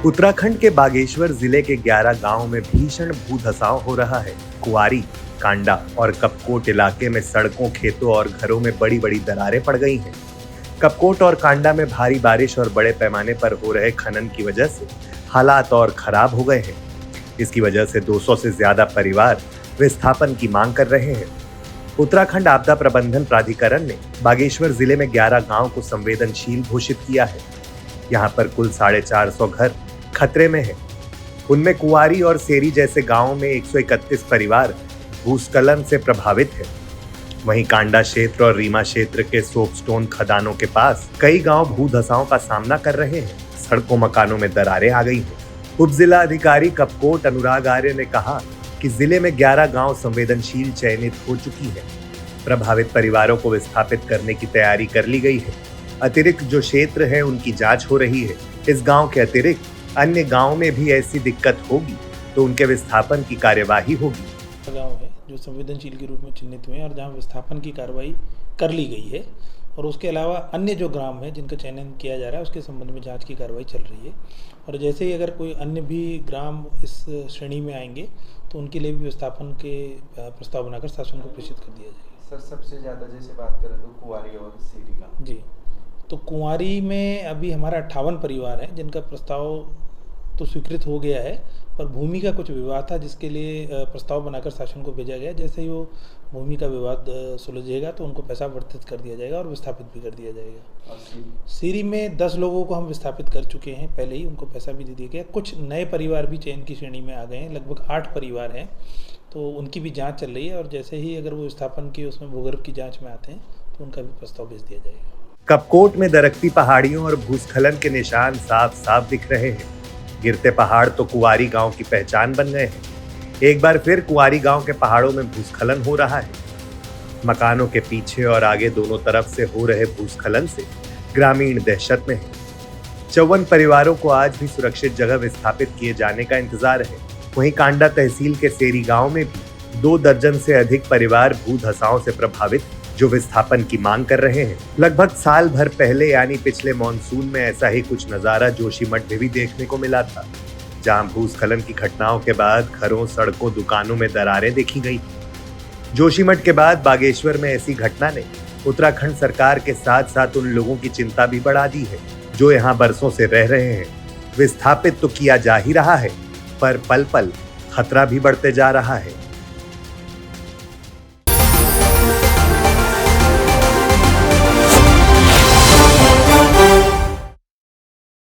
उत्तराखंड के बागेश्वर जिले के 11 गांवों में भीषण भूधसाव हो रहा है। कुंवारी, कांडा और कपकोट इलाके में सड़कों, खेतों और घरों में बड़ी बड़ी दरारें पड़ गई हैं। कपकोट और कांडा में भारी बारिश और बड़े पैमाने पर हो रहे खनन की वजह से हालात और खराब हो गए हैं। इसकी वजह से 200 से ज्यादा परिवार विस्थापन की मांग कर रहे हैं। उत्तराखंड आपदा प्रबंधन प्राधिकरण ने बागेश्वर जिले में 11 गांव को संवेदनशील घोषित किया है। यहाँ पर कुल 450 घर खतरे में है। उनमें कुंवारी और सेरी जैसे गांवों में 131 परिवार भूस्खलन से प्रभावित है। वहीं कांडा क्षेत्र और रीमा क्षेत्र के सोपस्टोन खदानों के पास कई गांव भूधसाओं का सामना कर रहे हैं। सड़कों, मकानों में दरारें आ गई हैं। उप जिला अधिकारी कपकोट अनुराग आर्य ने कहा कि जिले में 11 गांव संवेदनशील चयनित हो चुकी है। प्रभावित परिवारों को विस्थापित करने की तैयारी कर ली गई है। अतिरिक्त जो क्षेत्र है उनकी जांच हो रही है। इस गांव के अतिरिक्त अन्य गांव में भी ऐसी दिक्कत होगी तो उनके विस्थापन की कार्यवाही होगी। गांव है जो संवेदनशील के रूप में चिन्हित हुए हैं और जहां विस्थापन की कार्रवाई कर ली गई है, और उसके अलावा अन्य जो ग्राम है जिनका चयन किया जा रहा है उसके संबंध में जांच की कार्रवाई चल रही है। और जैसे ही अगर कोई अन्य भी ग्राम इस श्रेणी में आएंगे तो उनके लिए भी विस्थापन के प्रस्ताव बनाकर शासन को प्रेषित कर दिया जाएगा। सर, सबसे ज़्यादा जैसे बात करें तो कुंवारी और सेरी गाँव जी, तो कुंवारी में अभी हमारा 58 परिवार है जिनका प्रस्ताव तो स्वीकृत हो गया है, पर भूमि का कुछ विवाद था जिसके लिए प्रस्ताव बनाकर शासन को भेजा गया। जैसे ही वो भूमि का विवाद सुलझेगा तो उनको पैसा वर्तित कर दिया जाएगा और विस्थापित भी कर दिया जाएगा। सीरी में 10 लोगों को हम विस्थापित कर चुके हैं, पहले ही उनको पैसा भी दे दिया गया। कुछ नए परिवार भी चयन की श्रेणी में आ गए हैं, लगभग 8 परिवार हैं, तो उनकी भी जाँच चल रही है। और जैसे ही अगर वो विस्थापन की उसमें भूगर्भ की जाँच में आते हैं तो उनका भी प्रस्ताव भेज दिया जाएगा। कपकोट में दरकती पहाड़ियों और भूस्खलन के निशान साफ साफ दिख रहे हैं। गिरते पहाड़ तो कुंवारी गांव की पहचान बन गए हैं। एक बार फिर कुंवारी गांव के पहाड़ों में भूस्खलन हो रहा है। मकानों के पीछे और आगे दोनों तरफ से हो रहे भूस्खलन से ग्रामीण दहशत में है। 54 परिवारों को आज भी सुरक्षित जगह विस्थापित किए जाने का इंतजार है। वहीं कांडा तहसील के सेरी गांव में भी 2 दर्जन से अधिक परिवार भूधसाओं से प्रभावित जो विस्थापन की मांग कर रहे हैं। लगभग साल भर पहले यानी पिछले मॉनसून में ऐसा ही कुछ नजारा जोशीमठ में भी देखने को मिला था, जहां भूस्खलन की घटनाओं के बाद घरों, सड़कों, दुकानों में दरारें देखी गई। जोशीमठ के बाद बागेश्वर में ऐसी घटना ने उत्तराखंड सरकार के साथ साथ उन लोगों की चिंता भी बढ़ा दी है जो यहाँ बरसों से रह रहे हैं। विस्थापित तो किया जा ही रहा है, पर पल पल खतरा भी बढ़ते जा रहा है।